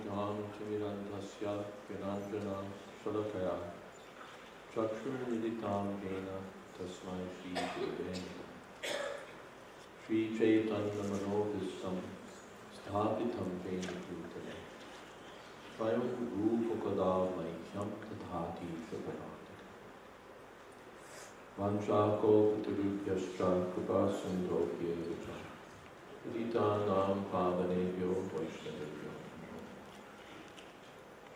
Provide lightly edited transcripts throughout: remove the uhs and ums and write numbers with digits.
Jnam Timirandhasya Gyananjana Shalakaya Chakshurmilitam Jena Tasmai Shri Gurave Namaha. Shri Chaitanya Manobhistam Sthapitam Jena Bhutale Swayam Rupakada Maikyam Tadhati Saparati Vanchako Patarubhyascha Kripa Sindhokye Vicha Vitanam Pavanebhyo Vaishnavebhyo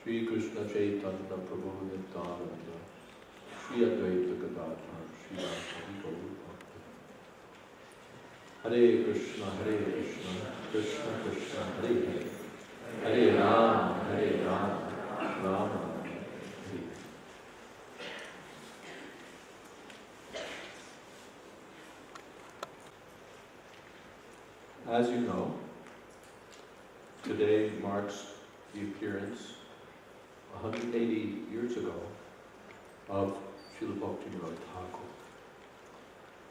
Shri Krishna Chaitanya Prabhu Nityananda Shri Advaita Gadadhar Shri Radha Gaur Bhakti Hare Krishna Krishna Krishna Hare Hare Hare Rama Rama Hare As you know, today marks the appearance 180 years ago of Srila Bhaktivinoda Thakur,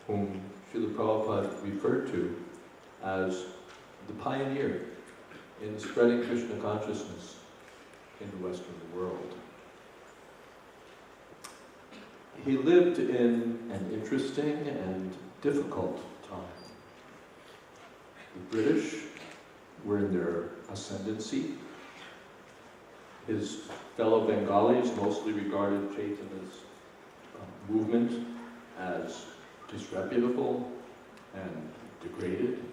whom Srila Prabhupada referred to as the pioneer in spreading Krishna consciousness in the Western world. He lived in an interesting and difficult time. The British were in their ascendancy. His fellow Bengalis mostly regarded Chaitanya's movement as disreputable and degraded.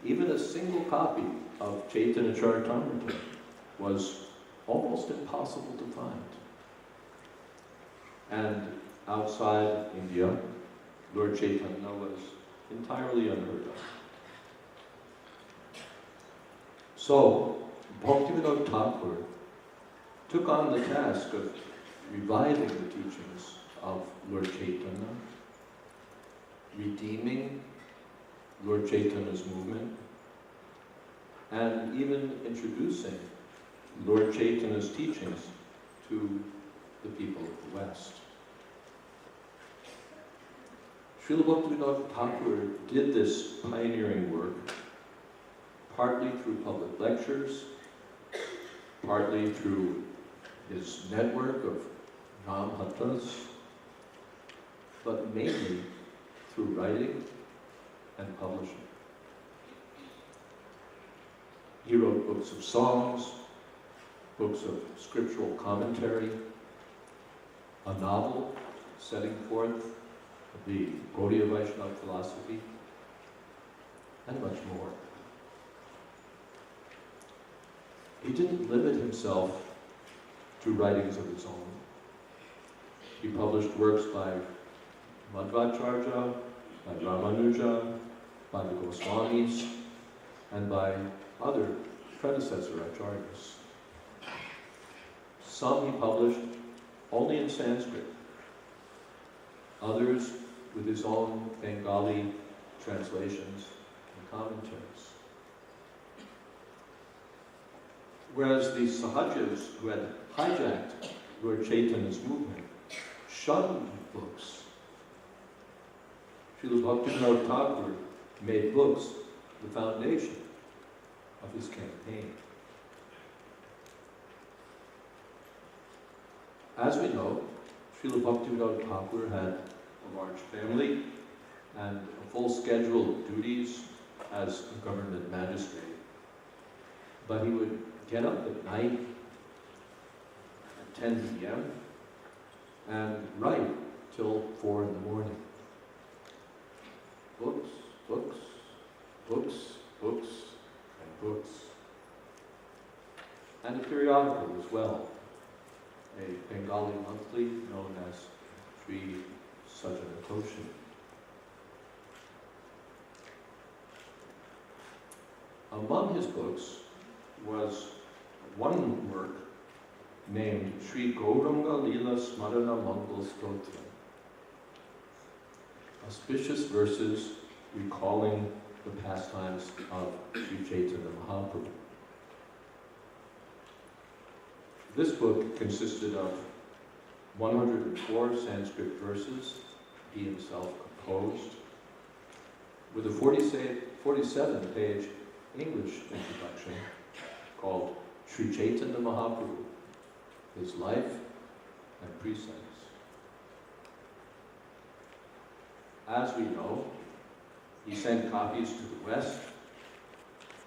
Even a single copy of Chaitanya Charitamrita was almost impossible to find. And outside India, Lord Chaitanya was entirely unheard of. So, Bhaktivinoda Thakur took on the task of reviving the teachings of Lord Chaitanya, redeeming Lord Chaitanya's movement, and even introducing Lord Chaitanya's teachings to the people of the West. Srila Bhaktivinoda Thakur did this pioneering work partly through public lectures, partly through his network of Namhattas, but mainly through writing and publishing. He wrote books of songs, books of scriptural commentary, a novel setting forth the Gaudiya Vaishnava philosophy, and much more. He didn't limit himself to writings of his own. He published works by Madhvacharya, by Ramanuja, by the Goswamis, and by other predecessor acharyas. Some he published only in Sanskrit, others with his own Bengali translations and commentaries. Whereas the Sahajas who had hijacked Lord Chaitanya's movement shunned books, Srila Bhaktivinoda Thakur made books the foundation of his campaign. As we know, Srila Bhaktivinoda Thakur had a large family and a full schedule of duties as a government magistrate. But he would get up at night at 10 p.m. and write till 4 in the morning. Books, books, books, books, and books. And a periodical as well, a Bengali monthly known as Sri Sajanatoshi. Among his books was one work named Sri Gauranga Leela Smarana Mangal Stotra, auspicious verses recalling the pastimes of Sri Chaitanya Mahaprabhu. This book consisted of 104 Sanskrit verses he himself composed, with a 47-page English introduction called Sri Chaitanya Mahaprabhu, his life and precepts. As we know, he sent copies to the West,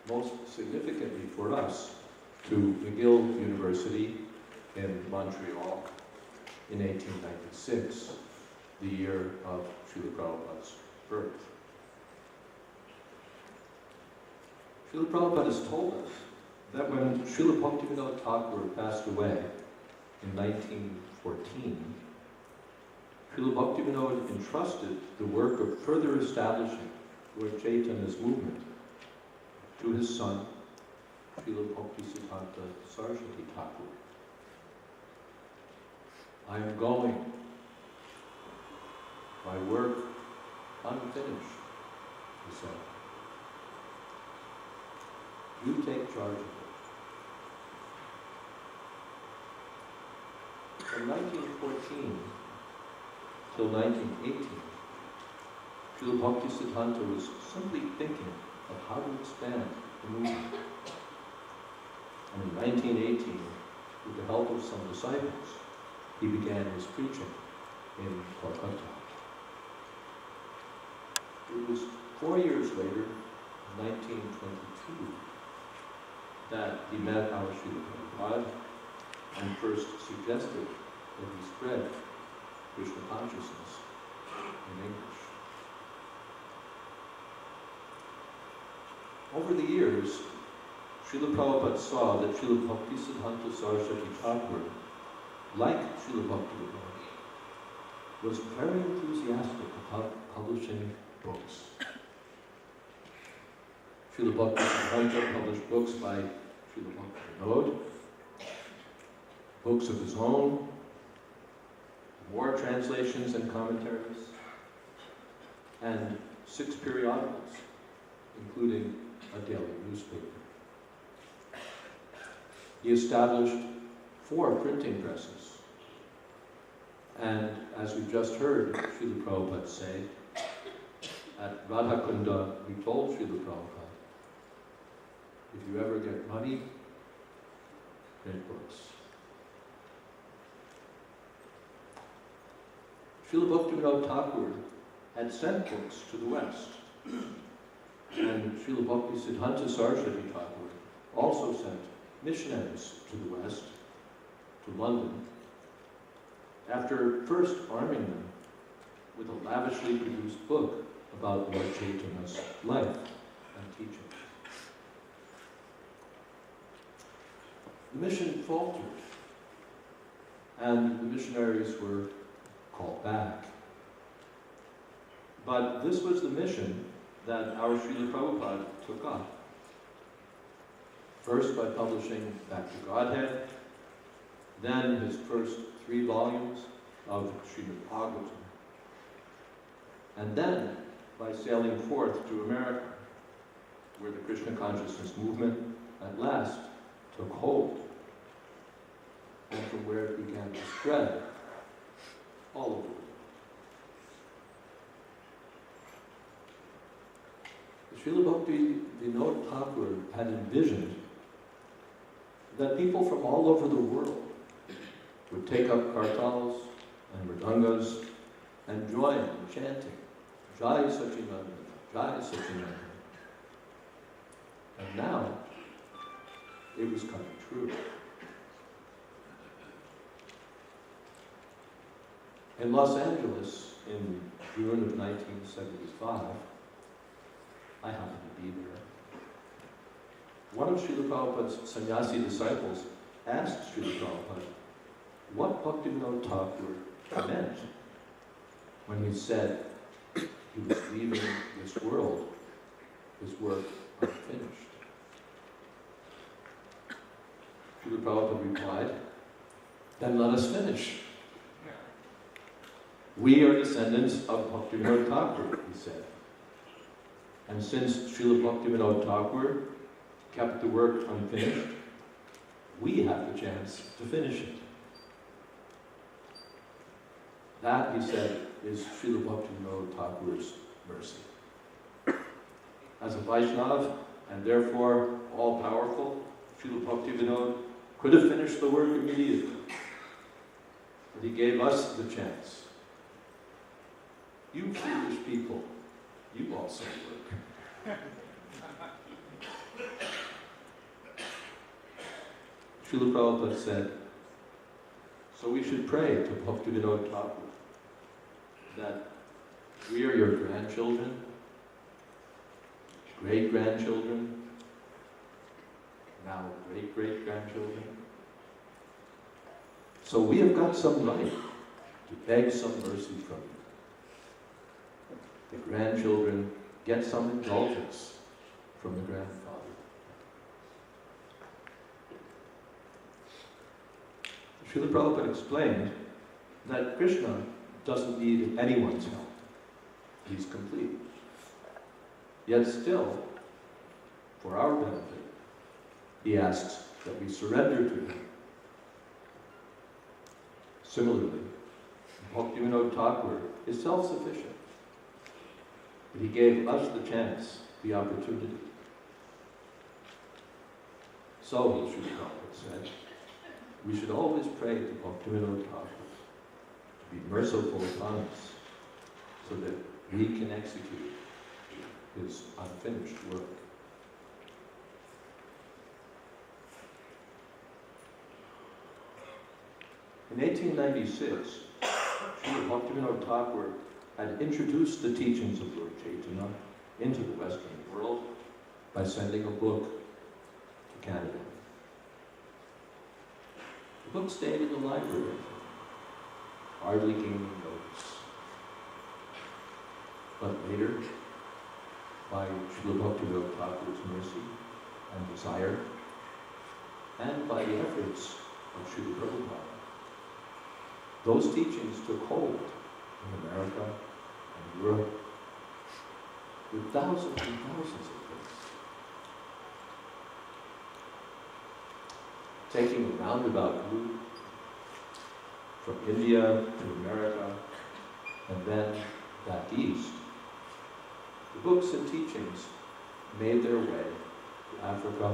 most significantly for us, to McGill University in Montreal in 1896, the year of Srila Prabhupada's birth. Srila Prabhupada has told us that when Srila Bhaktivinoda Thakur passed away in 1914, Srila Bhaktivinoda entrusted the work of further establishing Lord Chaitanya's movement to his son, Srila Bhaktisiddhanta Saraswati Thakur. I am going, my work unfinished, he said. You take charge of it. From 1914 till 1918, Srila Bhaktisiddhanta was simply thinking of how to expand the movement. And in 1918, with the help of some disciples, he began his preaching in Calcutta. It was 4 years later, in 1922, that he met our Srila Prabhupada and first suggested that he spread Krishna consciousness in English. Over the years, Srila Prabhupada saw that Srila Bhaktisiddhanta Saraswati Thakur, like Srila Bhaktivinoda, was very enthusiastic about publishing books. Srila Bhaktisiddhanta published books by Srila Bhaktivinoda, books of his own, more translations and commentaries, and 6 periodicals, including a daily newspaper. He established 4 printing presses. And as we just heard Srila Prabhupada say, at Radhakunda, we told Srila Prabhupada, if you ever get money, print books. Srila Bhaktivinoda Thakur had sent books to the West. And Srila Bhaktisiddhanta Saraswati Thakur also sent missionaries to the West, to London, after first arming them with a lavishly produced book about Lord Chaitanya's life and teachings. The mission faltered, and the missionaries were called back. But this was the mission that our Srila Prabhupada took up. First by publishing Back to Godhead, then his first 3 volumes of Srimad Bhagavatam, and then by sailing forth to America, where the Krishna consciousness movement at last took hold, and from where it began to spread all over the world. Srila Bhaktivinoda Thakur had envisioned that people from all over the world would take up kartals and mridangas and join in chanting, Jai Sachinanda, Jai Sachinanda. And now, it was coming true. In Los Angeles, in June of 1975, I happened to be there. One of Srila Prabhupada's sannyasi disciples asked Srila Prabhupada what Bhaktivinoda Thakur meant when he said he was leaving this world, his work unfinished. Srila Prabhupada replied, then let us finish. We are descendants of Bhaktivinoda Thakur, he said. And since Srila Bhaktivinoda Thakur kept the work unfinished, we have the chance to finish it. That, he said, is Srila Bhaktivinoda Thakur's mercy. As a Vaishnava, and therefore all-powerful, Srila Bhaktivinoda could have finished the work immediately, but he gave us the chance. You foolish people, you also work. Srila Prabhupada said, so we should pray to Bhaktivinoda Thakur that we are your grandchildren, great-grandchildren, now great-great-grandchildren. So we have got some right to beg some mercy from you. The grandchildren get some indulgence from the grandfather. Srila Prabhupada explained that Krishna doesn't need anyone's help. He's complete. Yet still, for our benefit, he asks that we surrender to him. Similarly, Bhaktivinoda Thakur is self-sufficient, but he gave us the chance, the opportunity. So, Srila Prabhupada said, we should always pray to Bhaktivinoda Thakur to be merciful upon us so that we can execute his unfinished work. In 1896, Srila Bhaktivinoda Thakur had introduced the teachings of Lord Chaitanya into the Western world by sending a book to Canada. The book stayed in the library, hardly gaining notice. But later, by Srila Bhaktivinoda Thakur's mercy and desire, and by the efforts of Srila Prabhupada, those teachings took hold in America and Europe with thousands and thousands of books. Taking a roundabout route from India to America and then back east, the books and teachings made their way to Africa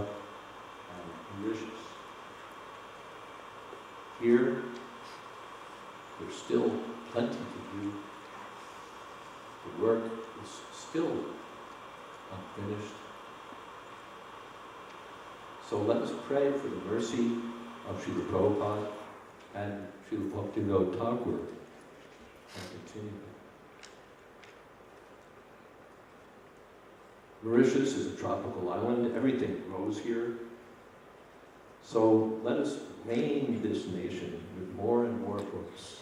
and Mauritius. Here, there's still plenty to do. The work is still unfinished. So let us pray for the mercy of Srila Prabhupada and Srila Bhaktivinoda Thakur and continue. Mauritius is a tropical island. Everything grows here. So let us maim this nation with more and more books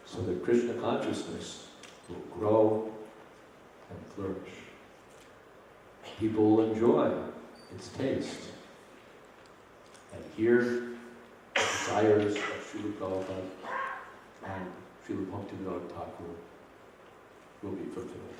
so that Krishna consciousness will grow and flourish. People will enjoy its taste and hear the desires of Srila Prabhupada and Srila Bhaktivinoda Thakur will be fulfilled.